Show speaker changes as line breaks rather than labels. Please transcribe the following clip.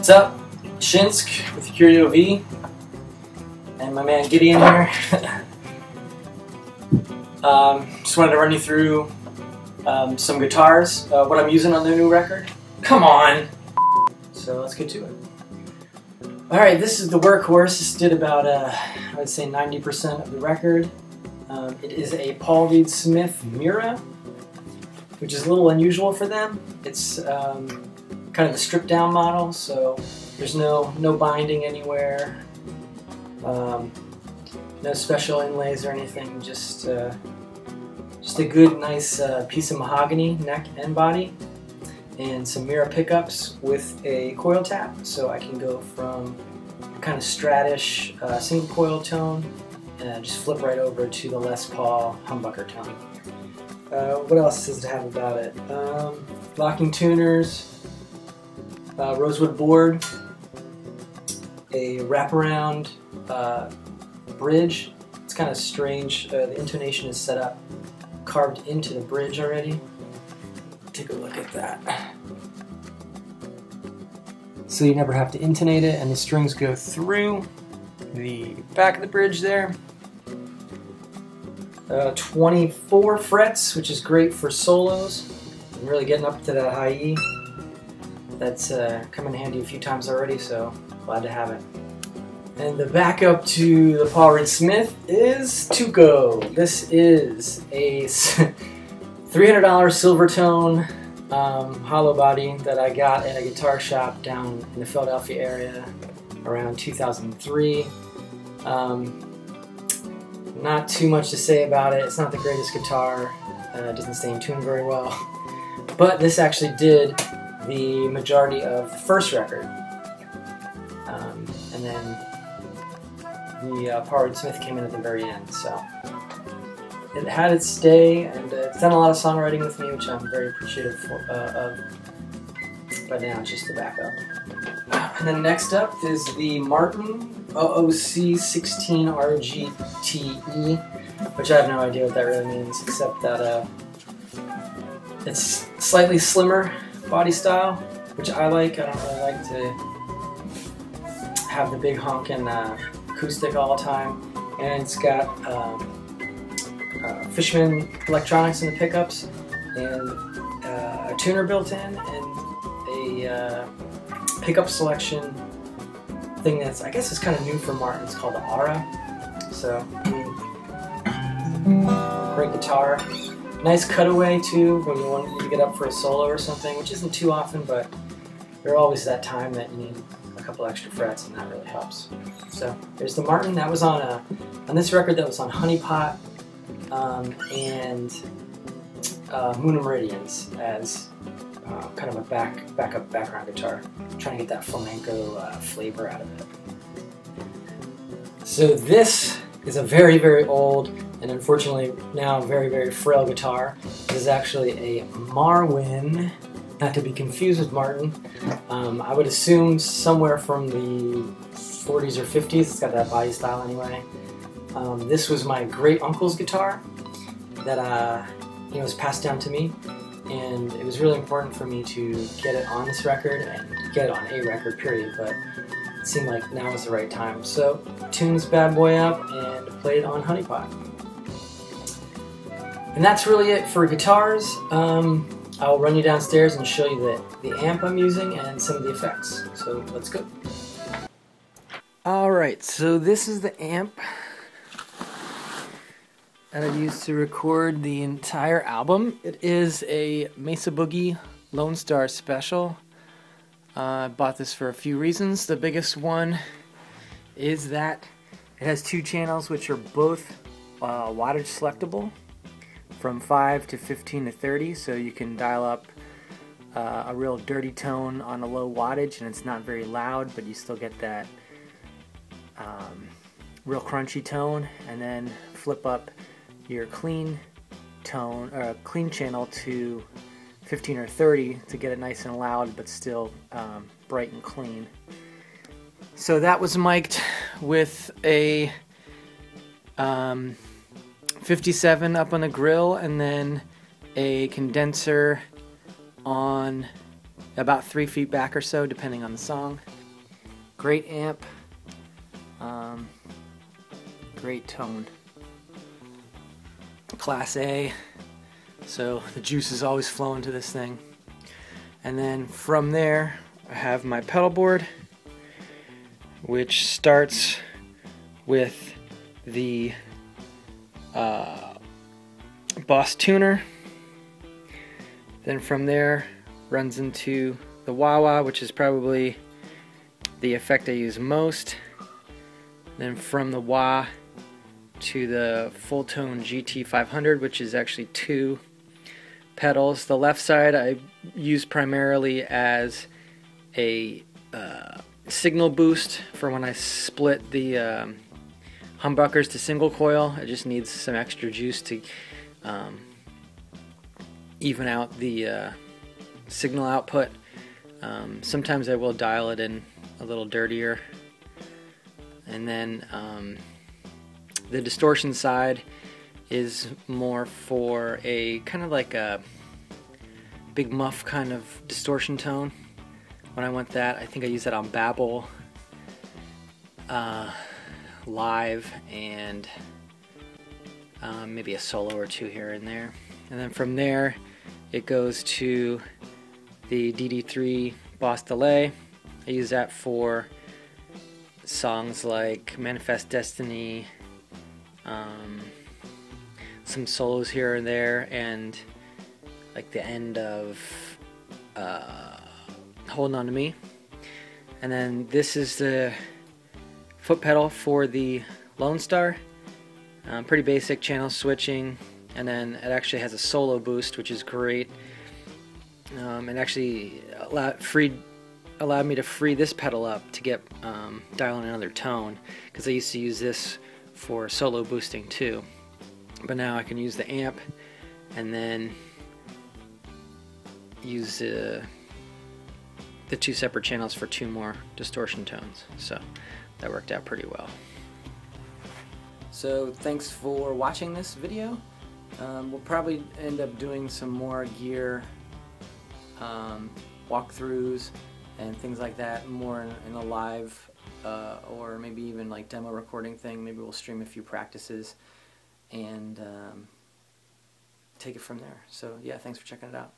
What's up? Shinsk with Curio Vis and my man Gideon here. Just wanted to run you through some guitars, what I'm using on their new record. Come on! So let's get to it. Alright, this is the workhorse. This did about, I would say 90% of the record. It is a Paul Reed Smith Mira, which is a little unusual for them. It's kind of the stripped down model, so there's no binding anywhere, no special inlays or anything, just a good, nice piece of mahogany, neck and body, and some Mira pickups with a coil tap, so I can go from kind of stratish single coil tone and just flip right over to the Les Paul humbucker tone. What else does it have about it? Locking tuners, rosewood board, a wraparound bridge. It's kind of strange. The intonation is set up, carved into the bridge already. Take a look at that. So you never have to intonate it, and the strings go through the back of the bridge there. 24 frets, which is great for solos. I'm really getting up to that high E. That's come in handy a few times already, so glad to have it. And the backup to the Paul Reed Smith is Tuco. This is a $300 Silvertone hollow body that I got at a guitar shop down in the Philadelphia area around 2003. Not too much to say about it. It's not the greatest guitar. It doesn't stay in tune very well. But this actually did the majority of the first record. And then the Paul Reed Smith came in at the very end. So it had its day, and it's done a lot of songwriting with me, which I'm very appreciative of. But now it's just the backup. And then next up is the Martin OOC16RGTE, which I have no idea what that really means, except that it's slightly slimmer body style, which I like. I don't really like to have the big honkin' acoustic all the time. And it's got Fishman electronics in the pickups, and a tuner built in, and a pickup selection thing that's, I guess, is kind of new for Martin. It's called the Aura. So, great guitar. Nice cutaway too when you want to get up for a solo or something, which isn't too often, but there's always that time that you need a couple extra frets, and that really helps. So there's the Martin. That was on this record. That was on Honey Pot and Moon and Meridians as kind of a backup background guitar, trying to get that flamenco flavor out of it. So this is a very, very old and unfortunately now very, very frail guitar. This is actually a Marwin, not to be confused with Martin. I would assume somewhere from the 40s or 50s. It's got that body style anyway. This was my great uncle's guitar that was passed down to me. And it was really important for me to get it on this record and get it on a record, period, but it seemed like now was the right time. So, tuned this bad boy up and played it on Honey Pot. And that's really it for guitars. I'll run you downstairs and show you the amp I'm using and some of the effects. So, let's go. Alright, so this is the amp that I've used to record the entire album. It is a Mesa Boogie Lone Star Special. I bought this for a few reasons. The biggest one is that it has two channels which are both wattage selectable from 5 to 15 to 30, so you can dial up a real dirty tone on a low wattage and it's not very loud, but you still get that real crunchy tone, and then flip up your clean tone or clean channel to 15 or 30 to get it nice and loud but still bright and clean. So that was mic'd with a 57 up on the grill and then a condenser on about 3 feet back or so, depending on the song. Great amp, great tone. Class A, so the juice is always flowing to this thing. And then from there I have my pedal board, which starts with the Boss tuner. Then from there runs into the wah-wah, which is probably the effect I use most. Then from the wah to the full tone GT 500, which is actually 2 pedals. The left side I use primarily as a signal boost for when I split the humbuckers to single coil. It just needs some extra juice to even out the signal output. Sometimes I will dial it in a little dirtier. And then the distortion side is more for a kind of like a big muff kind of distortion tone. When I want that, I think I use that on Babel live, and maybe a solo or 2 here and there. And then from there it goes to the DD3 Boss Delay. I use that for songs like Manifest Destiny, some solos here and there, and like the end of Holding On To Me. And then this is the foot pedal for the Lone Star. Pretty basic channel switching, and then it actually has a solo boost, which is great. It actually allowed me to free this pedal up to get dialing another tone, because I used to use this for solo boosting too. But now I can use the amp and then use the 2 separate channels for 2 more distortion tones. So that worked out pretty well. So thanks for watching this video. We'll probably end up doing some more gear walkthroughs and things like that, more in a live or maybe even like demo recording thing. Maybe we'll stream a few practices and take it from there. So yeah, thanks for checking it out.